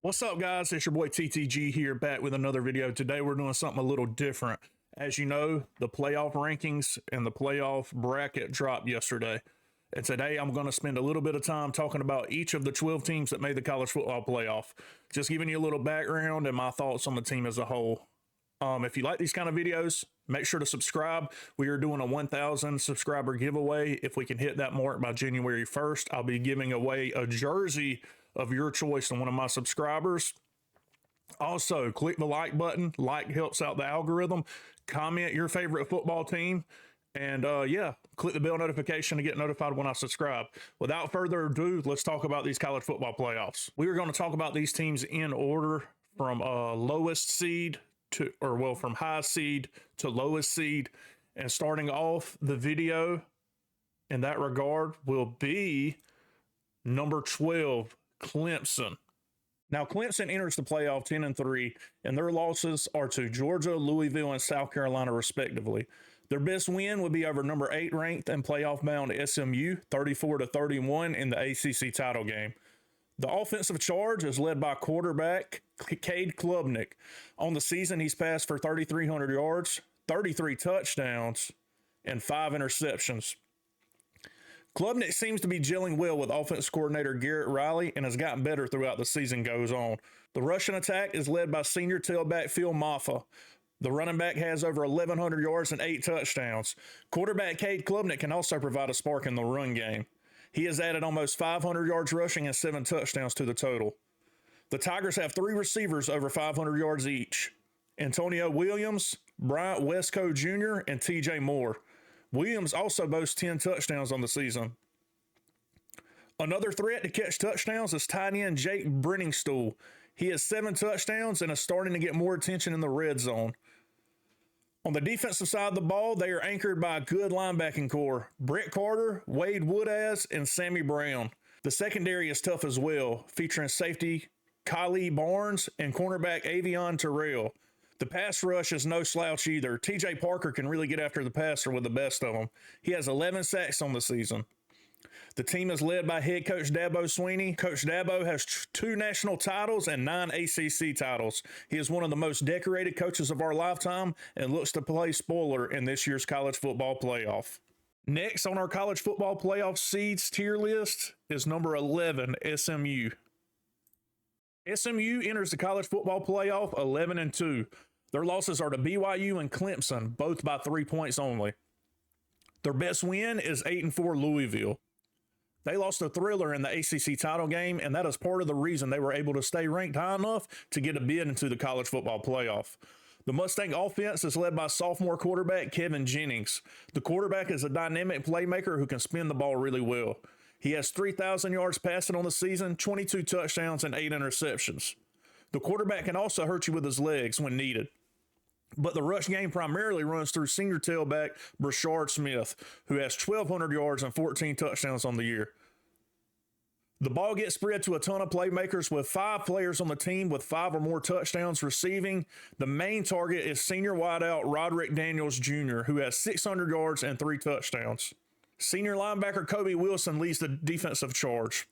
What's up, guys? It's your boy TTG here, back with another video. Today we're doing something a little different. As you know, the playoff rankings and the playoff bracket dropped yesterday. And today I'm going to spend a little bit of time talking about each of the 12 teams that made the college football playoff. Just giving you a little background and my thoughts on the team as a whole. If you like these kind of videos, make sure to subscribe. We are doing a 1,000 subscriber giveaway. If we can hit that mark by January 1st, I'll be giving away a jersey of your choice to one of my subscribers. Also, click the like button. Like helps out the algorithm. Comment your favorite football team. And click the bell notification to get notified when I subscribe. Without further ado, let's talk about these college football playoffs. We are going to talk about these teams in order from lowest seed from high seed to lowest seed. And starting off the video in that regard will be number 12, Clemson. Now, Clemson enters the playoff 10-3, and their losses are to Georgia, Louisville, and South Carolina, respectively. Their best win would be over number 8 ranked and playoff bound SMU, 34-31 in the ACC title game. The offensive charge is led by quarterback Cade Klubnik. On the season, he's passed for 3,300 yards, 33 touchdowns, and 5 interceptions. Klubnik seems to be gelling well with offense coordinator Garrett Riley and has gotten better throughout the season goes on. The rushing attack is led by senior tailback Phil Maffa. The running back has over 1,100 yards and 8 touchdowns. Quarterback Cade Klubnik can also provide a spark in the run game. He has added almost 500 yards rushing and 7 touchdowns to the total. The Tigers have 3 receivers over 500 yards each: Antonio Williams, Bryant Westco Jr., and TJ Moore. Williams also boasts 10 touchdowns on the season. Another threat to catch touchdowns is tight end Jake Brenningstool. He has 7 touchdowns and is starting to get more attention in the red zone. On the defensive side of the ball, they are anchored by a good linebacking core: Brett Carter, Wade Woodaz, and Sammy Brown. The secondary is tough as well, featuring safety Kylie Barnes and cornerback Avion Terrell. The pass rush is no slouch either. TJ Parker can really get after the passer with the best of them. He has 11 sacks on the season. The team is led by head coach Dabo Sweeney. Coach Dabo has 2 national titles and 9 ACC titles. He is one of the most decorated coaches of our lifetime and looks to play spoiler in this year's college football playoff. Next on our college football playoff seeds tier list is number 11, SMU. SMU enters the college football playoff 11-2. Their losses are to BYU and Clemson, both by 3 points only. Their best win is 8-4 Louisville. They lost a thriller in the ACC title game, and that is part of the reason they were able to stay ranked high enough to get a bid into the college football playoff. The Mustang offense is led by sophomore quarterback Kevin Jennings. The quarterback is a dynamic playmaker who can spin the ball really well. He has 3,000 yards passing on the season, 22 touchdowns, and 8 interceptions. The quarterback can also hurt you with his legs when needed. But the rush game primarily runs through senior tailback Brashard Smith, who has 1,200 yards and 14 touchdowns on the year. The ball gets spread to a ton of playmakers with 5 players on the team with 5 or more touchdowns receiving. The main target is senior wideout Roderick Daniels Jr., who has 600 yards and 3 touchdowns. Senior linebacker Kobe Wilson leads the defensive charge.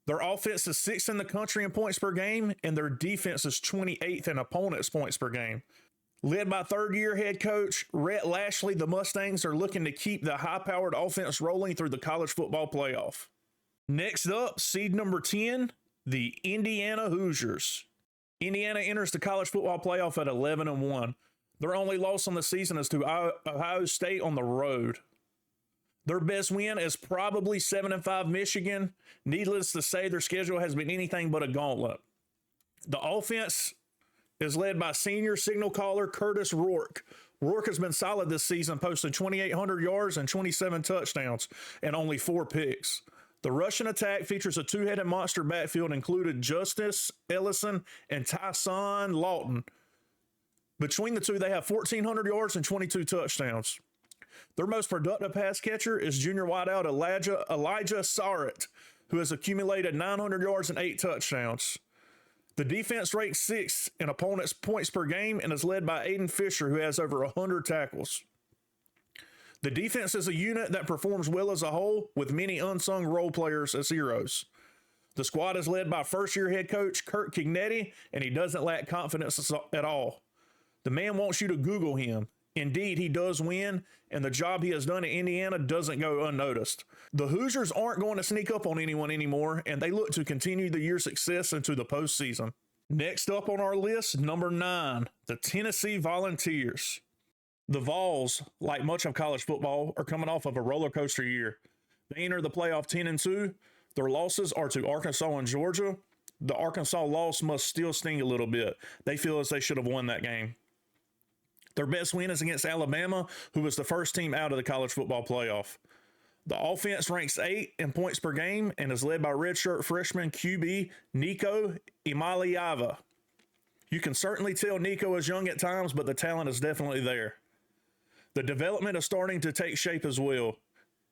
Their offense is 6th in the country in points per game, and their defense is 28th in opponents' points per game. Led by third-year head coach Rhett Lashley, the Mustangs are looking to keep the high-powered offense rolling through the college football playoff. Next up, seed number 10, the Indiana Hoosiers. Indiana enters the college football playoff at 11-1. Their only loss on the season is to Ohio State on the road. Their best win is probably 7-5 Michigan. Needless to say, their schedule has been anything but a gauntlet. The offense is led by senior signal caller Curtis Rourke. Rourke has been solid this season, posting 2,800 yards and 27 touchdowns and only 4 picks. The Russian attack features a 2-headed monster backfield included Justice Ellison and Tyson Lawton. Between the two, they have 1,400 yards and 22 touchdowns. Their most productive pass catcher is junior wideout Elijah Sarrett, who has accumulated 900 yards and 8 touchdowns. The defense ranks 6th in opponents' points per game and is led by Aiden Fisher, who has over 100 tackles. The defense is a unit that performs well as a whole, with many unsung role players as heroes. The squad is led by first-year head coach Kurt Kignetti, and he doesn't lack confidence at all. The man wants you to Google him. Indeed, he does win, and the job he has done in Indiana doesn't go unnoticed. The Hoosiers aren't going to sneak up on anyone anymore, and they look to continue the year's success into the postseason. Next up on our list, number 9, the Tennessee Volunteers. The Vols, like much of college football, are coming off of a roller coaster year. They enter the playoff 10-2. Their losses are to Arkansas and Georgia. The Arkansas loss must still sting a little bit. They feel as they should have won that game. Their best win is against Alabama, who was the first team out of the college football playoff. The offense ranks 8 in points per game and is led by redshirt freshman QB Nico Imaliava. You can certainly tell Nico is young at times, but the talent is definitely there. The development is starting to take shape as well.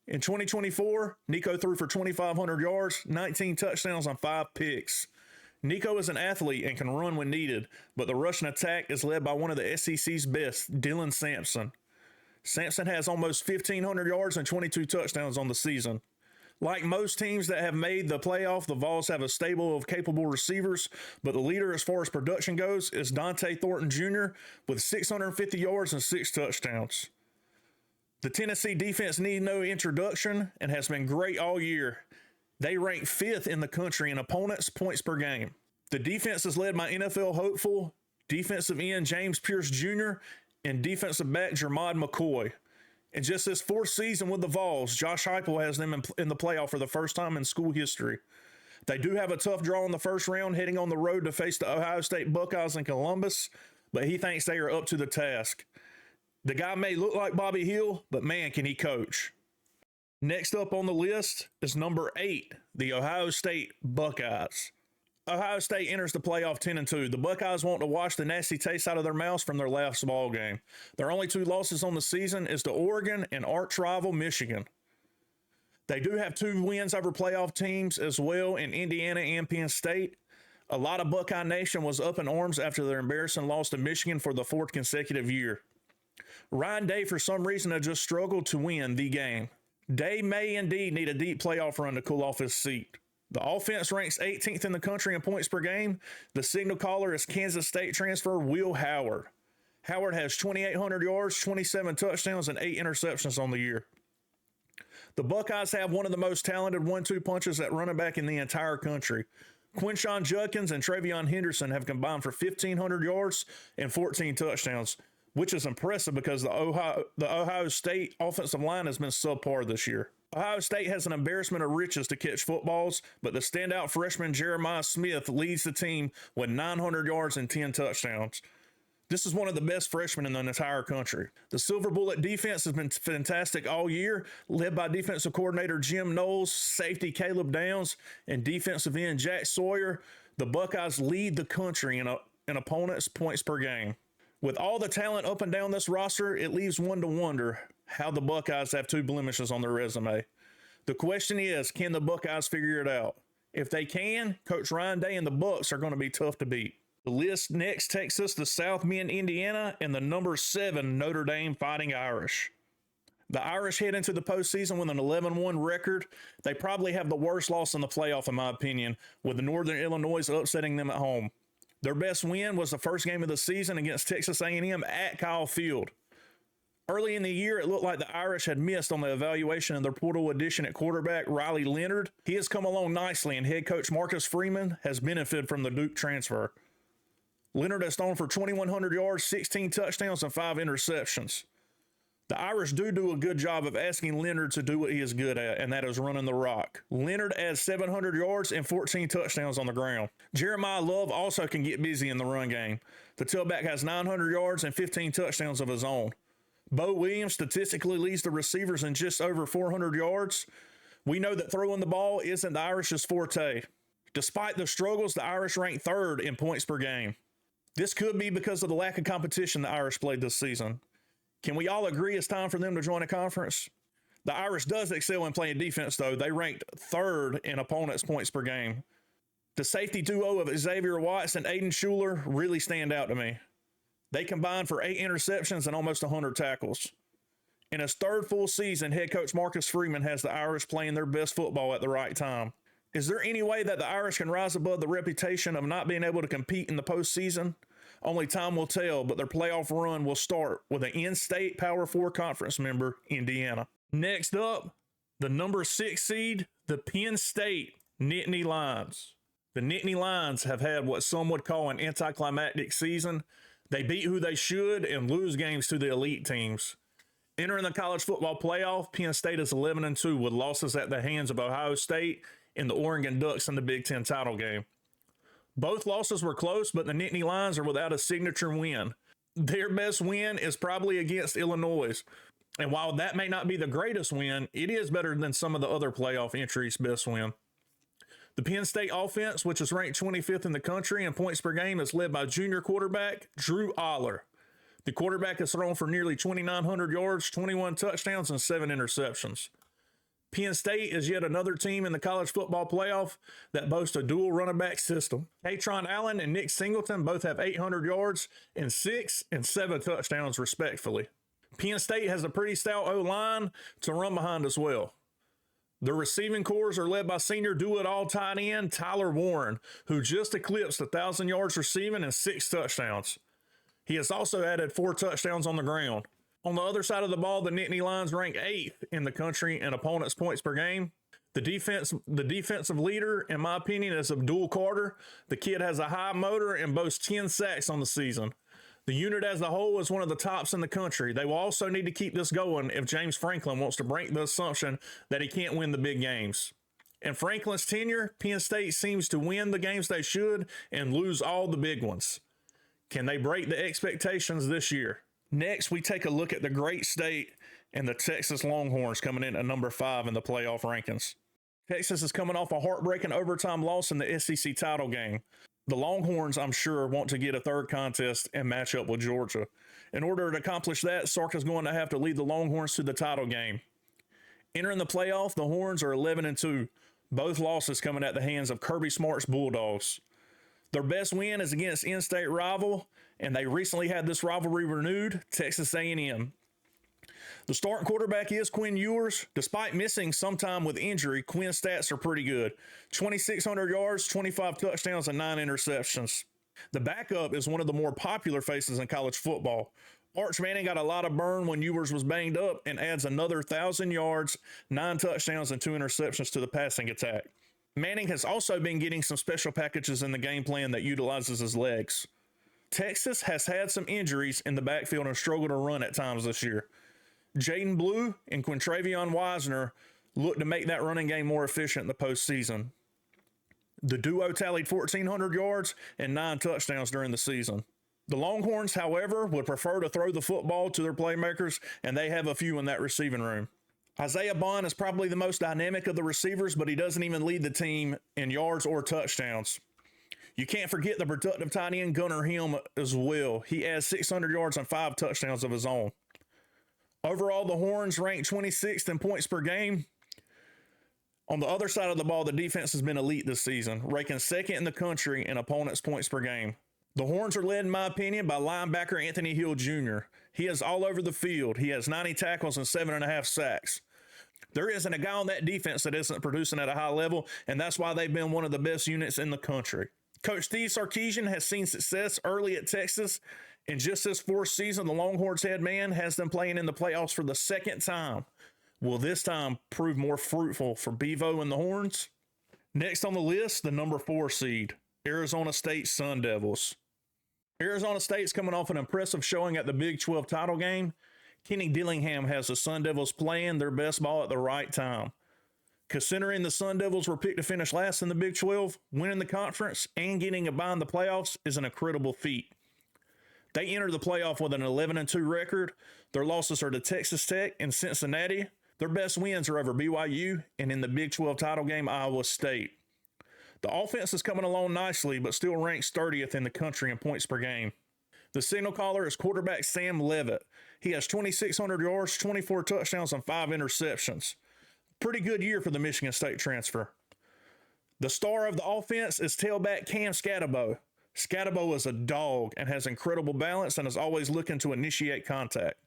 In 2024, Nico threw for 2,500 yards, 19 touchdowns, and 5 picks. Nico is an athlete and can run when needed, but the rushing attack is led by one of the SEC's best, Dylan Sampson. Sampson has almost 1,500 yards and 22 touchdowns on the season. Like most teams that have made the playoff, the Vols have a stable of capable receivers, but the leader as far as production goes is Dante Thornton Jr. with 650 yards and 6 touchdowns. The Tennessee defense need no introduction and has been great all year. They rank 5th in the country in opponents' points per game. The defense is led by NFL hopeful, defensive end James Pierce Jr., and defensive back Jermod McCoy. In just his 4th season with the Vols, Josh Heupel has them in the playoff for the first time in school history. They do have a tough draw in the first round, heading on the road to face the Ohio State Buckeyes in Columbus, but he thinks they are up to the task. The guy may look like Bobby Hill, but man, can he coach. Next up on the list is number 8, the Ohio State Buckeyes. Ohio State enters the playoff 10-2. The Buckeyes want to wash the nasty taste out of their mouths from their last ball game. Their only 2 losses on the season is to Oregon and arch rival Michigan. They do have 2 wins over playoff teams as well in Indiana and Penn State. A lot of Buckeye Nation was up in arms after their embarrassing loss to Michigan for the 4th consecutive year. Ryan Day, for some reason, had just struggled to win the game. Day may indeed need a deep playoff run to cool off his seat. The offense ranks 18th in the country in points per game. The signal caller is Kansas State transfer Will Howard. Howard has 2,800 yards, 27 touchdowns, and 8 interceptions on the year. The Buckeyes have one of the most talented 1-2 punches at running back in the entire country. Quinshon Judkins and Travion Henderson have combined for 1,500 yards and 14 touchdowns, which is impressive because the Ohio State offensive line has been subpar this year. Ohio State has an embarrassment of riches to catch footballs, but the standout freshman Jeremiah Smith leads the team with 900 yards and 10 touchdowns. This is one of the best freshmen in the entire country. The Silver Bullet defense has been fantastic all year, led by defensive coordinator Jim Knowles, safety Caleb Downs, and defensive end Jack Sawyer. The Buckeyes lead the country in opponents' points per game. With all the talent up and down this roster, it leaves one to wonder how the Buckeyes have 2 blemishes on their resume. The question is, can the Buckeyes figure it out? If they can, Coach Ryan Day and the Bucks are going to be tough to beat. The list next takes us to South Bend, Indiana, and the number 7 Notre Dame Fighting Irish. The Irish head into the postseason with an 11-1 record. They probably have the worst loss in the playoff, in my opinion, with the Northern Illinois upsetting them at home. Their best win was the first game of the season against Texas A&M at Kyle Field. Early in the year, it looked like the Irish had missed on the evaluation of their portal addition at quarterback Riley Leonard. He has come along nicely, and head coach Marcus Freeman has benefited from the Duke transfer. Leonard has thrown for 2,100 yards, 16 touchdowns, and 5 interceptions. The Irish do a good job of asking Leonard to do what he is good at, and that is running the rock. Leonard adds 700 yards and 14 touchdowns on the ground. Jeremiah Love also can get busy in the run game. The tailback has 900 yards and 15 touchdowns of his own. Bo Williams statistically leads the receivers in just over 400 yards. We know that throwing the ball isn't the Irish's forte. Despite the struggles, the Irish rank 3rd in points per game. This could be because of the lack of competition the Irish played this season. Can we all agree it's time for them to join a conference? The Irish does excel in playing defense, though. They ranked 3rd in opponents' points per game. The safety duo of Xavier Watts and Aiden Schuler really stand out to me. They combined for 8 interceptions and almost 100 tackles. In his 3rd full season, head coach Marcus Freeman has the Irish playing their best football at the right time. Is there any way that the Irish can rise above the reputation of not being able to compete in the postseason? Only time will tell, but their playoff run will start with an in-state Power 4 conference member, Indiana. Next up, the number 6 seed, the Penn State Nittany Lions. The Nittany Lions have had what some would call an anticlimactic season. They beat who they should and lose games to the elite teams. Entering the college football playoff, Penn State is 11-2 with losses at the hands of Ohio State and the Oregon Ducks in the Big Ten title game. Both losses were close, but the Nittany Lions are without a signature win. Their best win is probably against Illinois. And while that may not be the greatest win, it is better than some of the other playoff entries' best win. The Penn State offense, which is ranked 25th in the country in points per game, is led by junior quarterback Drew Aller. The quarterback has thrown for nearly 2,900 yards, 21 touchdowns, and 7 interceptions. Penn State is yet another team in the college football playoff that boasts a dual running back system. Katron Allen and Nick Singleton both have 800 yards and 6 and 7 touchdowns respectively. Penn State has a pretty stout O-line to run behind as well. The receiving corps are led by senior do-it-all tight end Tyler Warren, who just eclipsed 1,000 yards receiving and 6 touchdowns. He has also added 4 touchdowns on the ground. On the other side of the ball, the Nittany Lions rank 8th in the country in opponents' points per game. The defensive leader, in my opinion, is Abdul Carter. The kid has a high motor and boasts 10 sacks on the season. The unit as a whole is one of the tops in the country. They will also need to keep this going if James Franklin wants to break the assumption that he can't win the big games. In Franklin's tenure, Penn State seems to win the games they should and lose all the big ones. Can they break the expectations this year? Next, we take a look at the great state and the Texas Longhorns coming in at number 5 in the playoff rankings. Texas is coming off a heartbreaking overtime loss in the SEC title game. The Longhorns, I'm sure, want to get a third contest and match up with Georgia. In order to accomplish that, Sark is going to have to lead the Longhorns to the title game. Entering the playoff, the Horns are 11-2, both losses coming at the hands of Kirby Smart's Bulldogs. Their best win is against in-state rival, and they recently had this rivalry renewed, Texas A&M. The starting quarterback is Quinn Ewers. Despite missing some time with injury, Quinn's stats are pretty good. 2,600 yards, 25 touchdowns, and 9 interceptions. The backup is one of the more popular faces in college football. Arch Manning got a lot of burn when Ewers was banged up and adds another 1,000 yards, 9 touchdowns, and 2 interceptions to the passing attack. Manning has also been getting some special packages in the game plan that utilizes his legs. Texas has had some injuries in the backfield and struggled to run at times this year. Jaden Blue and Quintravion Wisner look to make that running game more efficient in the postseason. The duo tallied 1,400 yards and 9 touchdowns during the season. The Longhorns, however, would prefer to throw the football to their playmakers, and they have a few in that receiving room. Isaiah Bond is probably the most dynamic of the receivers, but he doesn't even lead the team in yards or touchdowns. You can't forget the productive tight end Gunnar Hill as well. He adds 600 yards and 5 touchdowns of his own. Overall, the Horns rank 26th in points per game. On the other side of the ball, the defense has been elite this season, ranking 2nd in the country in opponents' points per game. The Horns are led, in my opinion, by linebacker Anthony Hill Jr. He is all over the field. He has 90 tackles and 7.5 sacks. There isn't a guy on that defense that isn't producing at a high level, and that's why they've been one of the best units in the country. Coach Steve Sarkisian has seen success early at Texas. In just this 4th season, the Longhorns head man has them playing in the playoffs for the 2nd time. Will this time prove more fruitful for Bevo and the Horns? Next on the list, the number 4 seed, Arizona State Sun Devils. Arizona State's coming off an impressive showing at the Big 12 title game. Kenny Dillingham has the Sun Devils playing their best ball at the right time. Considering the Sun Devils were picked to finish last in the Big 12, winning the conference and getting a bye in the playoffs is an incredible feat. They entered the playoff with an 11-2 record. Their losses are to Texas Tech and Cincinnati. Their best wins are over BYU and in the Big 12 title game, Iowa State. The offense is coming along nicely, but still ranks 30th in the country in points per game. The signal caller is quarterback Sam Levitt. He has 2,600 yards, 24 touchdowns, and 5 interceptions. Pretty good year for the Michigan State transfer. The star of the offense is tailback Cam Scatabo. Scatabo is a dog and has incredible balance and is always looking to initiate contact.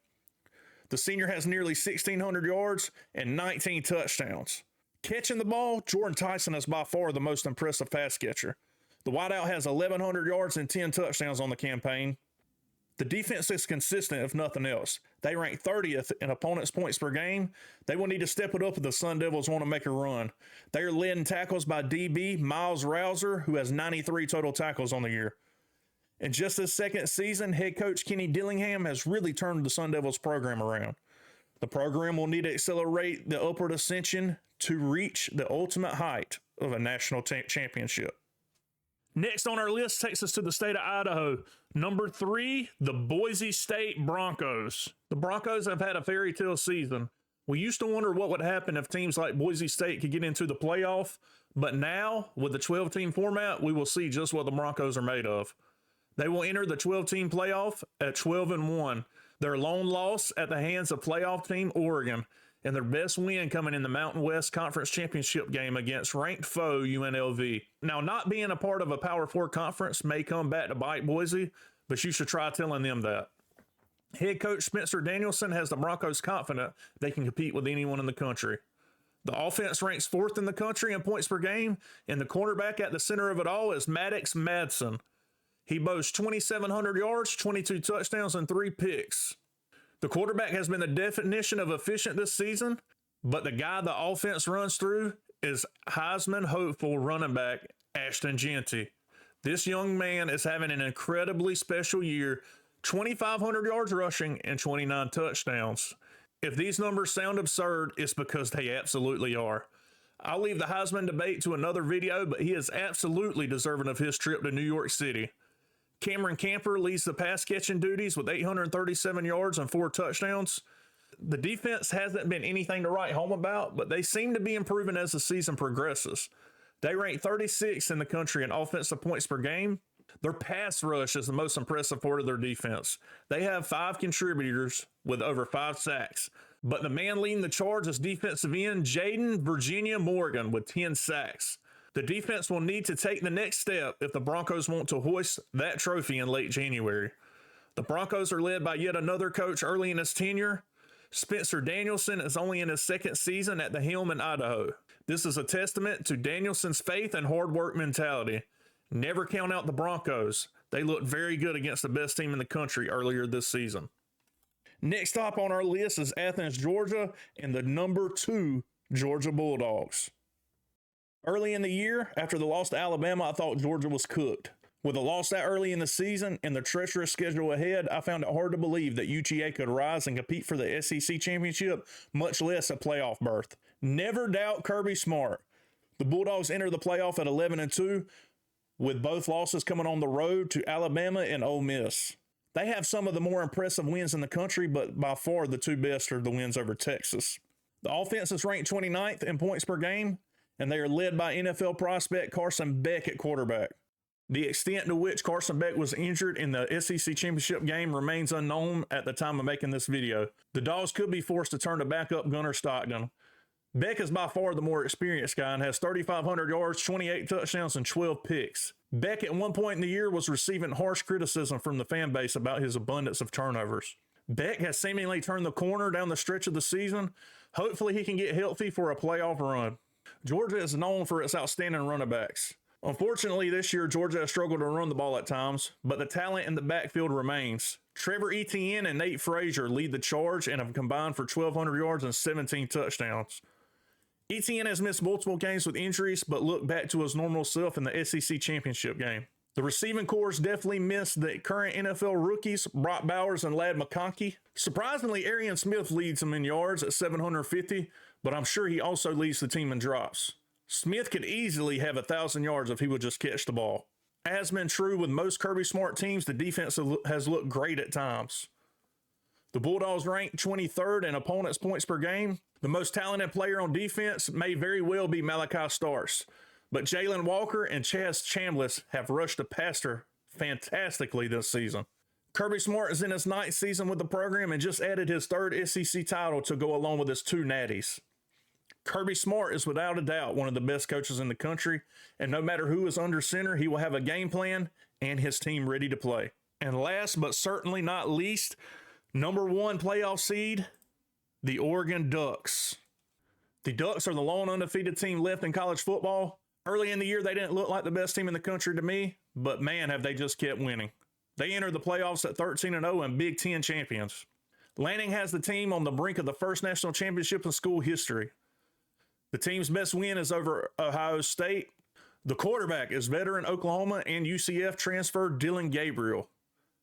The senior has nearly 1,600 yards and 19 touchdowns. Catching the ball, Jordan Tyson is by far the most impressive pass catcher. The wideout has 1,100 yards and 10 touchdowns on the campaign. The defense is consistent, if nothing else. They rank 30th in opponents' points per game. They will need to step it up if the Sun Devils want to make a run. They are led in tackles by DB Miles Rouser, who has 93 total tackles on the year. In just his second season, head coach Kenny Dillingham has really turned the Sun Devils program around. The program will need to accelerate the upward ascension to reach the ultimate height of a national championship. Next on our list takes us to the state of Idaho. Number 3, the Boise State Broncos. The Broncos have had a fairy tale season. We used to wonder what would happen if teams like Boise State could get into the playoff, but now, with the 12-team format, we will see just what the Broncos are made of. They will enter the 12-team playoff at 12-1. Their lone loss at the hands of playoff team Oregon, and their best win coming in the Mountain West Conference Championship game against ranked foe UNLV. Now, not being a part of a Power 4 conference may come back to bite Boise, but you should try telling them that. Head coach Spencer Danielson has the Broncos confident they can compete with anyone in the country. The offense ranks 4th in the country in points per game, and the quarterback at the center of it all is Maddox Madsen. He boasts 2,700 yards, 22 touchdowns, and 3 picks. The quarterback has been the definition of efficient this season, but the guy the offense runs through is Heisman hopeful running back Ashton Jeanty. This young man is having an incredibly special year, 2,500 yards rushing and 29 touchdowns. If these numbers sound absurd, it's because they absolutely are. I'll leave the Heisman debate to another video, but he is absolutely deserving of his trip to New York City. Cameron Camper leads the pass catching duties with 837 yards and 4 touchdowns. The defense hasn't been anything to write home about, but they seem to be improving as the season progresses. They rank 36th in the country in offensive points per game. Their pass rush is the most impressive part of their defense. They have 5 contributors with over 5 sacks, but the man leading the charge is defensive end Jaden Virginia Morgan with 10 sacks. The defense will need to take the next step if the Broncos want to hoist that trophy in late January. The Broncos are led by yet another coach early in his tenure. Spencer Danielson is only in his 2nd season at the helm in Idaho. This is a testament to Danielson's faith and hard work mentality. Never count out the Broncos. They looked very good against the best team in the country earlier this season. Next stop on our list is Athens, Georgia, and the number 2 Georgia Bulldogs. Early in the year, after the loss to Alabama, I thought Georgia was cooked. With a loss that early in the season and the treacherous schedule ahead, I found it hard to believe that UGA could rise and compete for the SEC championship, much less a playoff berth. Never doubt Kirby Smart. The Bulldogs enter the playoff at 11-2, with both losses coming on the road to Alabama and Ole Miss. They have some of the more impressive wins in the country, but by far the 2 best are the wins over Texas. The offense is ranked 29th in points per game, and they are led by NFL prospect Carson Beck at quarterback. The extent to which Carson Beck was injured in the SEC championship game remains unknown at the time of making this video. The Dogs could be forced to turn to backup Gunnar Stockton. Beck is by far the more experienced guy and has 3,500 yards, 28 touchdowns, and 12 picks. Beck at one point in the year was receiving harsh criticism from the fan base about his abundance of turnovers. Beck has seemingly turned the corner down the stretch of the season. Hopefully he can get healthy for a playoff run. Georgia is known for its outstanding running backs. Unfortunately, this year, Georgia has struggled to run the ball at times, but the talent in the backfield remains. Trevor Etienne and Nate Frazier lead the charge and have combined for 1,200 yards and 17 touchdowns. Etienne has missed multiple games with injuries, but looked back to his normal self in the SEC championship game. The receiving corps definitely missed the current NFL rookies, Brock Bowers and Ladd McConkey. Surprisingly, Arian Smith leads them in yards at 750, but I'm sure he also leads the team in drops. Smith could easily have 1,000 yards if he would just catch the ball. As been true with most Kirby Smart teams, the defense has looked great at times. The Bulldogs rank 23rd in opponents' points per game. The most talented player on defense may very well be Malachi Starks, but Jalen Walker and Chaz Chambliss have rushed the passer fantastically this season. Kirby Smart is in his 9th season with the program and just added his 3rd SEC title to go along with his 2 natties. Kirby Smart is without a doubt one of the best coaches in the country, and no matter who is under center, he will have a game plan and his team ready to play. And last but certainly not least, number 1 playoff seed, the Oregon Ducks. The Ducks are the lone undefeated team left in college football. Early in the year, they didn't look like the best team in the country to me, but man, have they just kept winning. They entered the playoffs at 13-0 and Big Ten champions. Lanning has the team on the brink of the first national championship in school history. The team's best win is over Ohio State. The quarterback is veteran Oklahoma and UCF transfer Dylan Gabriel.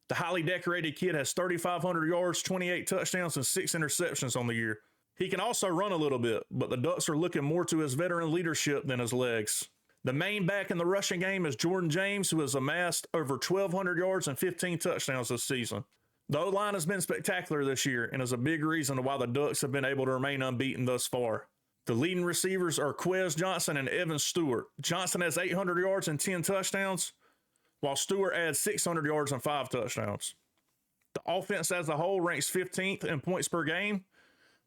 The highly decorated kid has 3,500 yards, 28 touchdowns, and 6 interceptions on the year. He can also run a little bit, but the Ducks are looking more to his veteran leadership than his legs. The main back in the rushing game is Jordan James, who has amassed over 1,200 yards and 15 touchdowns this season. The O-line has been spectacular this year and is a big reason why the Ducks have been able to remain unbeaten thus far. The leading receivers are Quez Johnson and Evan Stewart. Johnson has 800 yards and 10 touchdowns, while Stewart adds 600 yards and 5 touchdowns. The offense as a whole ranks 15th in points per game.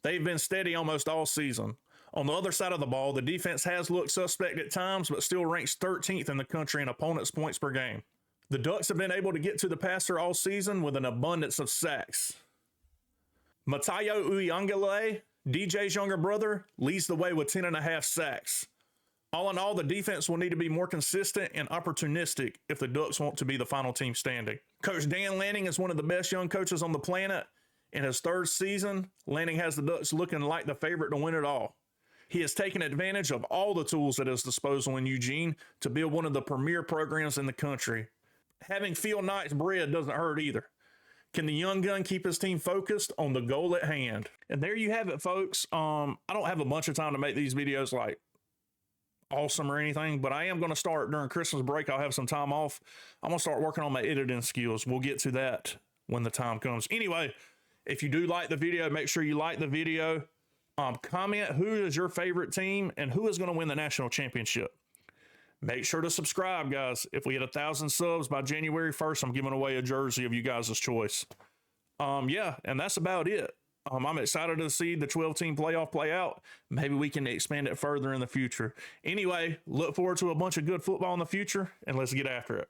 They've been steady almost all season. On the other side of the ball, the defense has looked suspect at times, but still ranks 13th in the country in opponents' points per game. The Ducks have been able to get to the passer all season with an abundance of sacks. Matayo Uyangale, DJ's younger brother, leads the way with 10.5 sacks. All in all, the defense will need to be more consistent and opportunistic if the Ducks want to be the final team standing. Coach Dan Lanning is one of the best young coaches on the planet. In his third season, Lanning has the Ducks looking like the favorite to win it all. He has taken advantage of all the tools at his disposal in Eugene to build one of the premier programs in the country. Having Phil Knight's bread doesn't hurt either. Can the young gun keep his team focused on the goal at hand? And there you have it, folks. I don't have a bunch of time to make these videos like awesome or anything, but I am going to start during Christmas break. I'll have some time off. I'm going to start working on my editing skills. We'll get to that when the time comes. Anyway, if you do like the video, make sure you like the video. Comment who is your favorite team and who is going to win the national championship. Make sure to subscribe, guys. If we hit 1,000 subs by January 1st, I'm giving away a jersey of you guys' choice. Yeah, and that's about it. I'm excited to see the 12-team playoff play out. Maybe we can expand it further in the future. Anyway, look forward to a bunch of good football in the future, and let's get after it.